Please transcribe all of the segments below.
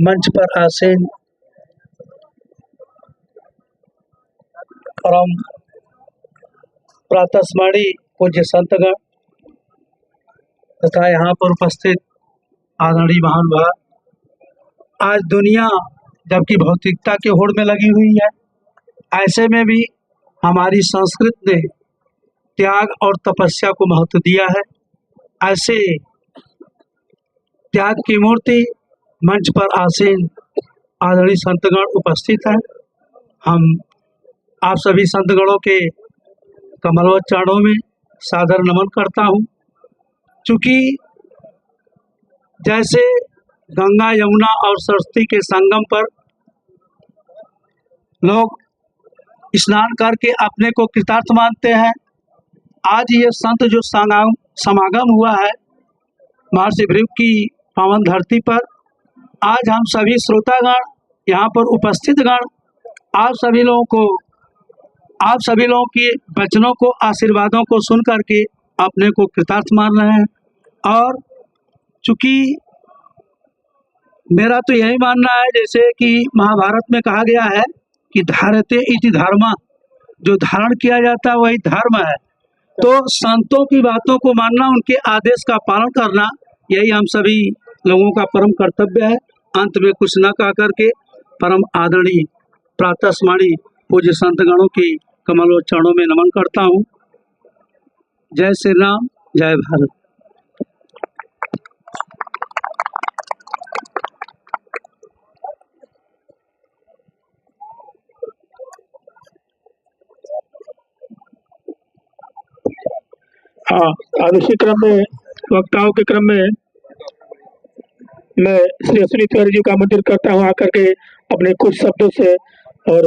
मंच पर आसीन परम प्रातस्मरणीय पूज्य संतगण तथा यहाँ पर उपस्थित आदरणीय महानुभाव, आज दुनिया जबकि भौतिकता की होड़ में लगी हुई है, ऐसे में भी हमारी संस्कृति ने त्याग और तपस्या को महत्व दिया है। ऐसे त्याग की मूर्ति मंच पर आसीन आदरणीय संतगण उपस्थित हैं। हम आप सभी संतगणों के कमलवत चरणों में सादर नमन करता हूँ। चूँकि जैसे गंगा यमुना और सरस्वती के संगम पर लोग स्नान करके अपने को कृतार्थ मानते हैं, आज ये संत जो समागम हुआ है महर्षि भृगु की पावन धरती पर, आज हम सभी श्रोतागण यहाँ पर उपस्थित गण आप सभी लोगों की वचनों को, आशीर्वादों को सुन करके अपने को कृतार्थ मान रहे हैं। और चूँकि मेरा तो यही मानना है, जैसे कि महाभारत में कहा गया है कि धारते इति धर्मा, जो धारण किया जाता है वही धर्म है। तो संतों की बातों को मानना, उनके आदेश का पालन करना, यही हम सभी लोगों का परम कर्तव्य है। अंत में कुछ न कह करके परम आदरणीय प्रातस्मरणीय पूज्य संतगणों की कमलों चरणों में नमन करता हूँ। जय श्री राम, जय भारत। हाँ, आदर्शी क्रम में वक्ताओं के क्रम में मैं श्री अश्विनी तिवारी जी का आमंत्रित करता हूँ आकर के अपने कुछ शब्दों से और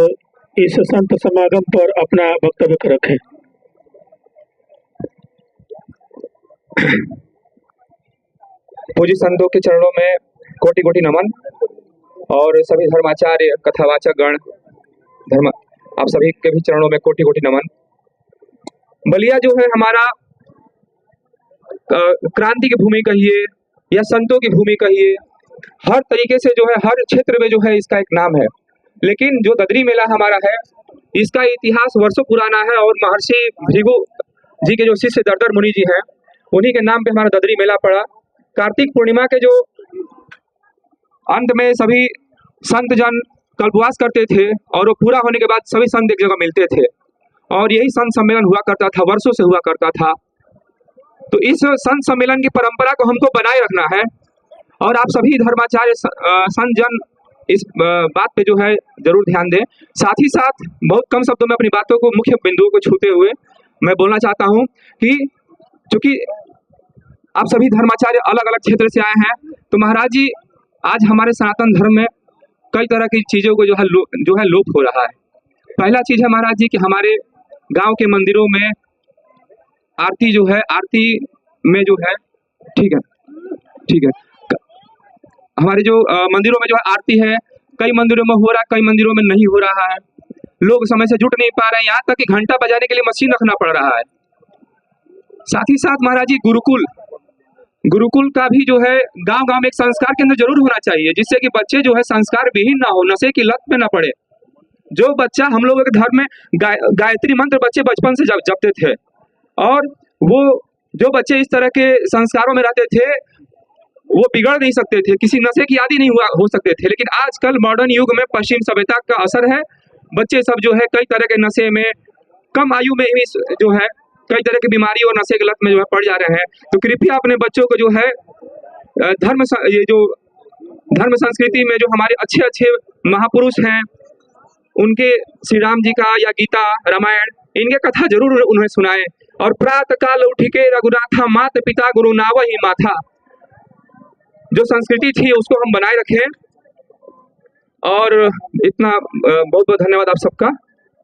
इस संत समागम पर अपना वक्तव्य रखें। पूज्य संतों के चरणों में कोटि कोटि नमन और सभी धर्माचार्य कथावाचक गण आप सभी के भी चरणों में कोटि कोटि नमन। बलिया जो है हमारा क्रांति की भूमि कहिए या संतों की भूमि कहिए, हर तरीके से जो है हर क्षेत्र में जो है इसका एक नाम है। लेकिन जो ददरी मेला हमारा है, इसका इतिहास वर्षों पुराना है और महर्षि भृगु जी के जो शिष्य दर्दर मुनि जी हैं, उन्हीं के नाम पे हमारा ददरी मेला पड़ा। कार्तिक पूर्णिमा के जो अंत में सभी संत जन कल्पवास करते थे और वो पूरा होने के बाद सभी संत एक जगह मिलते थे और यही संत सम्मेलन हुआ करता था, वर्षों से हुआ करता था। तो इस संत सम्मेलन की परंपरा को हमको बनाए रखना है और आप सभी धर्माचार्य संत जन इस बात पे जो है जरूर ध्यान दें। साथ ही साथ बहुत कम शब्दों में अपनी बातों को, मुख्य बिंदुओं को छूते हुए मैं बोलना चाहता हूँ कि चूंकि आप सभी धर्माचार्य अलग अलग क्षेत्र से आए हैं, तो महाराज जी आज हमारे सनातन धर्म में कई तरह की चीज़ों को जो है लोप हो रहा है। पहला चीज़ है महाराज जी कि हमारे गांव के मंदिरों में आरती जो है, आरती में जो है ठीक है हमारे जो मंदिरों में जो है आरती है, कई मंदिरों में हो रहा है, कई मंदिरों में नहीं हो रहा है। लोग समय से जुट नहीं पा रहे हैं, यहाँ तक कि घंटा बजाने के लिए मशीन रखना पड़ रहा है। साथ ही साथ महाराज जी गुरुकुल का भी जो है गांव में एक संस्कार केंद्र जरूर होना चाहिए, जिससे कि बच्चे जो है संस्कार विहीन ना हो, नशे की लत में ना पड़े। जो बच्चा हम लोगों के धर्म में गायत्री मंत्र बच्चे बचपन से जपते थे और वो जो बच्चे इस तरह के संस्कारों में रहते थे वो बिगड़ नहीं सकते थे, किसी नशे की आदी नहीं हो सकते थे। लेकिन आजकल मॉडर्न युग में पश्चिम सभ्यता का असर है, बच्चे सब जो है कई तरह के नशे में कम आयु में ही जो है कई तरह की बीमारी और नशे की लत में जो है पड़ जा रहे हैं। तो कृपया अपने बच्चों को जो है धर्म संस्कृति में जो हमारे अच्छे महापुरुष हैं, उनके श्री राम जी का या गीता रामायण, इनके कथा जरूर उन्हें सुनाएं। और प्रातः काल उठिके रघुनाथा मात पिता गुरु नावहि माथा, जो संस्कृति थी उसको हम बनाए रखें। और इतना बहुत बहुत धन्यवाद आप सबका।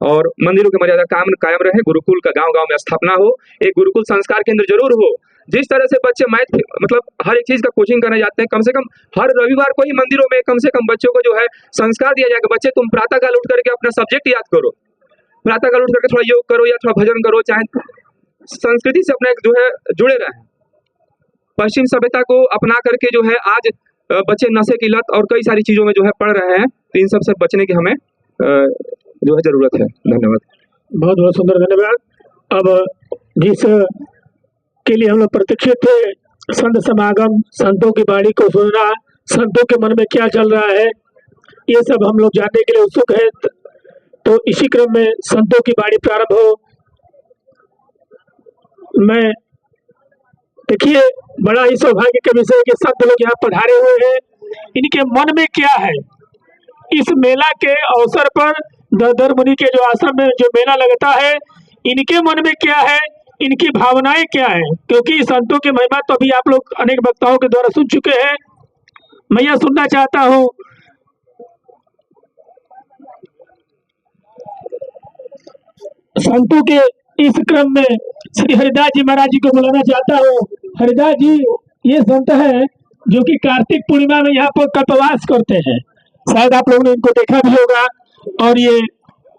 और मंदिरों की मर्यादा कायम रहे, गुरुकुल का गांव में स्थापना हो, एक गुरुकुल संस्कार केंद्र जरूर हो। जिस तरह से बच्चे मैथ मतलब हर एक चीज का कोचिंग करने जाते हैं, कम से कम हर रविवार को ही मंदिरों में कम से कम बच्चों को जो है संस्कार दिया जाएगा। बच्चे तुम प्रातः काल उठ करके अपना सब्जेक्ट याद करो, प्रातः काल उठ करके थोड़ा योग करो या थोड़ा भजन करो, चाहे संस्कृति से अपना जो है जुड़े रहें। पश्चिम सभ्यता को अपना करके जो है आज बच्चे नशे की लत और कई सारी चीज़ों में जो है पड़ रहे हैं। तो इन सब से बचने की हमें जो है ज़रूरत है। धन्यवाद। बहुत बहुत सुंदर, धन्यवाद। अब जिस के लिए हम लोग प्रतीक्षित थे, संत समागम, संतों की वाणी को सुनना, संतों के मन में क्या चल रहा है, ये सब हम लोग जानने के लिए उत्सुक है। तो इसी क्रम में संतों की वाणी प्रारंभ हो। मैं देखिए, बड़ा ही सौभाग्य का विषय है कि संत लोग यहाँ पधारे हुए हैं। इनके मन में क्या है, इस मेला के अवसर पर ददर मुनि के जो आश्रम में जो मेला लगता है, इनके मन में क्या है, इनकी भावनाएं क्या है, क्योंकि संतों की महिमा तो अभी आप लोग अनेक वक्ताओं के द्वारा सुन चुके हैं। मैं यह सुनना चाहता हूँ, संतों के इस क्रम में श्री हरिदास जी महाराज जी को बुलाना चाहता हूँ। हरिदास जी ये संत है जो कि कार्तिक पूर्णिमा में यहाँ पर कल्पवास करते हैं। शायद आप लोगों ने इनको देखा भी होगा। और ये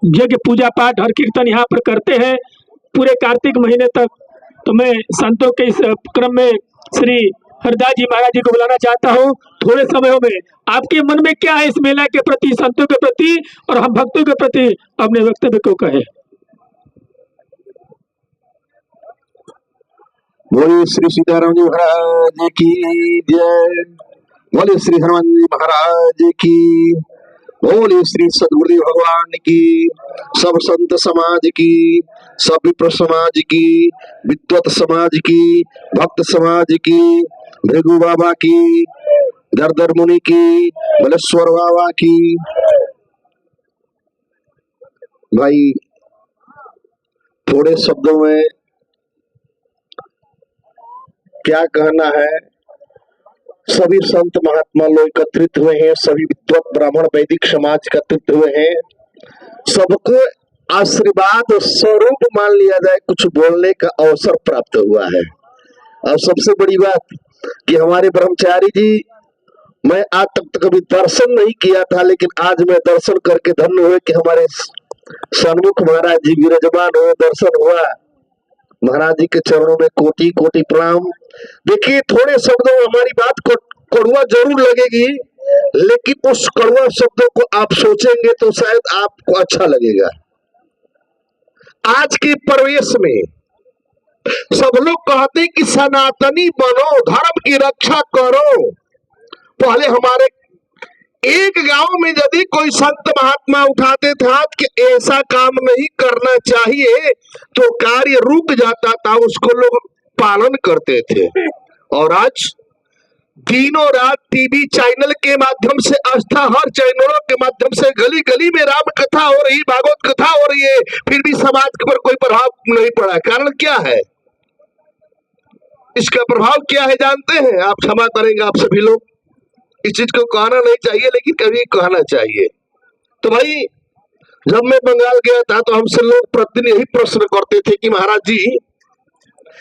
यज्ञ पूजा पाठ हर कीर्तन यहाँ पर करते हैं पूरे कार्तिक महीने तक। तो मैं संतों के इस क्रम में श्री हरिदास जी महाराज जी को बुलाना चाहता हूँ। थोड़े समयों में आपके मन में क्या है इस मेला के प्रति, संतों के प्रति और हम भक्तों के प्रति, अपने वक्तव्य को कहे। बोलिए श्री सीताराम जी महाराज की जय, बोलिए श्री हनुमान जी महाराज की, बोलिए श्री सदगुरुदेव भगवान की, सब संत समाज की, सब विप्र समाज की, विद्वत समाज की, भक्त समाज की, भृगु बाबा की, दरदर मुनि की, बलेश्वर बाबा की। भाई थोड़े शब्दों में क्या कहना है। सभी संत महात्मा लोग एकत्रित हुए हैं, सभी विद्वत ब्राह्मण वैदिक समाज एकत्रित हुए हैं। सबको आशीर्वाद स्वरूप मान लिया जाए, कुछ बोलने का अवसर प्राप्त हुआ है। और सबसे बड़ी बात कि हमारे ब्रह्मचारी जी, मैं आज तक तो कभी दर्शन नहीं किया था, लेकिन आज मैं दर्शन करके धन्य हुए कि हमारे सन्मुख महाराज जी विराजमान हुए, दर्शन हुआ। महाराज जी के चरणों में कोटि कोटि प्रणाम। देखिए, थोड़े शब्दों में हमारी बात को कड़वा जरूर लगेगी, लेकिन उस कड़वा शब्दों को आप सोचेंगे तो शायद आपको अच्छा लगेगा। आज के परिवेश में सब लोग कहते कि सनातनी बनो, धर्म की रक्षा करो। पहले हमारे एक गांव में यदि कोई संत महात्मा उठाते थे कि ऐसा काम नहीं करना चाहिए, तो कार्य रुक जाता था, उसको लोग पालन करते थे। और आज दिनों रात टीवी चैनल के माध्यम से, आस्था हर चैनलों के माध्यम से गली गली में राम कथा हो रही, भागवत कथा हो रही है, फिर भी समाज के ऊपर कोई प्रभाव नहीं पड़ा। कारण क्या है? इसका प्रभाव क्या है जानते हैं? आप क्षमा करेंगे आप सभी लोग, इस चीज को कहना नहीं चाहिए लेकिन कभी कहना चाहिए। तो भाई, जब मैं बंगाल गया था तो हमसे लोग प्रतिदिन यही प्रश्न करते थे कि महाराज जी,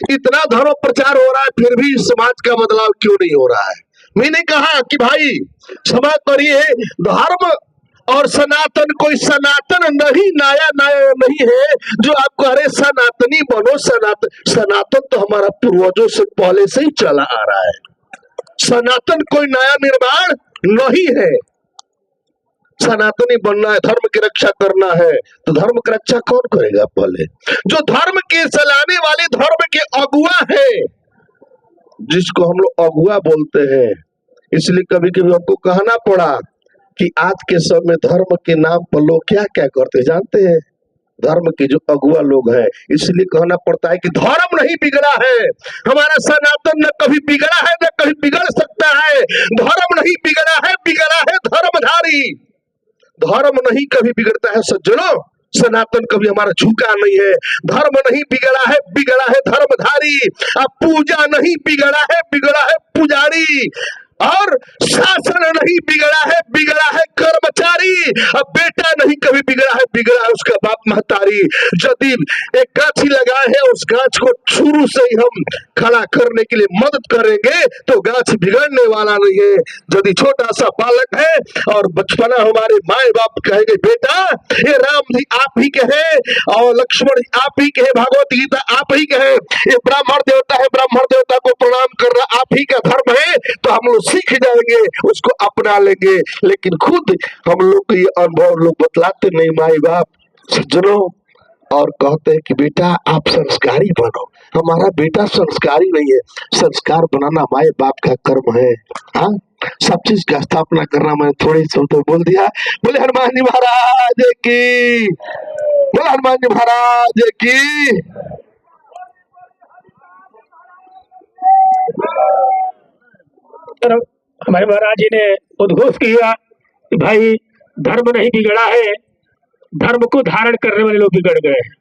इतना धर्म प्रचार हो रहा है फिर भी समाज का बदलाव क्यों नहीं हो रहा है? मैंने कहा कि भाई क्षमा करिए, धर्म और सनातन कोई सनातन नहीं, नया नया नहीं है जो आप कह रहे सनातनी बनो। सनातन तो हमारा पूर्वजों से पहले से ही चला आ रहा है। सनातन कोई नया निर्माण नहीं है। सनातनी बनना है, धर्म की रक्षा करना है, तो धर्म की रक्षा कौन करेगा? पहले जो धर्म के चलाने वाले, धर्म के अगुआ है, जिसको हम लोग अगुआ बोलते हैं। इसलिए कभी कभी हमको कहना पड़ा कि आज के समय धर्म के नाम पर लोग क्या क्या करते जानते हैं? धर्म के जो अगुआ लोग हैं, इसलिए कहना पड़ता है कि धर्म नहीं बिगड़ा है, हमारा सनातन न कभी बिगड़ा है न कभी बिगड़ सकता है। धर्म नहीं बिगड़ा है, बिगड़ा है धर्मधारी। धर्म नहीं कभी बिगड़ता है सज्जनों, सनातन कभी हमारा झुका नहीं है। धर्म नहीं बिगड़ा है, बिगड़ा है धर्मधारी। अब पूजा नहीं बिगड़ा है, बिगड़ा है पुजारी। और शासन नहीं बिगड़ा है, बिगड़ा है कर्मचारी। अब बेटा नहीं कभी बिगड़ा है, बिगड़ा है उसका बाप महतारी। यदि एक गाछी लगाए है, उस गाछ को शुरू से ही हम खड़ा करने के लिए मदद करेंगे तो गाछ बिगड़ने वाला नहीं है। यदि छोटा सा बालक है और बचपना हमारे माए बाप कहेंगे बेटा ये राम जी आप ही कहे और लक्ष्मण आप ही कहे, भागवत गीता आप ही कहे, ये ब्राह्मण देवता है, ब्राह्मण देवता को प्रणाम करना आप ही का धर्म है, तो तो हम लोग सीख जाएंगे, उसको अपना लेंगे, लेकिन खुद हम लोग को ये अनुभव लोग बतलाते नहीं माई बाप सज्जनों, और कहते हैं कि बेटा आप संस्कारी बनो। हमारा बेटा संस्कारी नहीं है, संस्कार बनाना माए बाप का कर्म है। हाँ, सब चीज का स्थापना करना, मैंने थोड़ी शब्द में बोल दिया। बोले हनुमान जी महाराज की, बोले हनुमान जी महाराज की। हमारे महाराज जी ने उद्घोष किया कि भाई धर्म नहीं बिगड़ा है, धर्म को धारण करने वाले लोग बिगड़ गए हैं।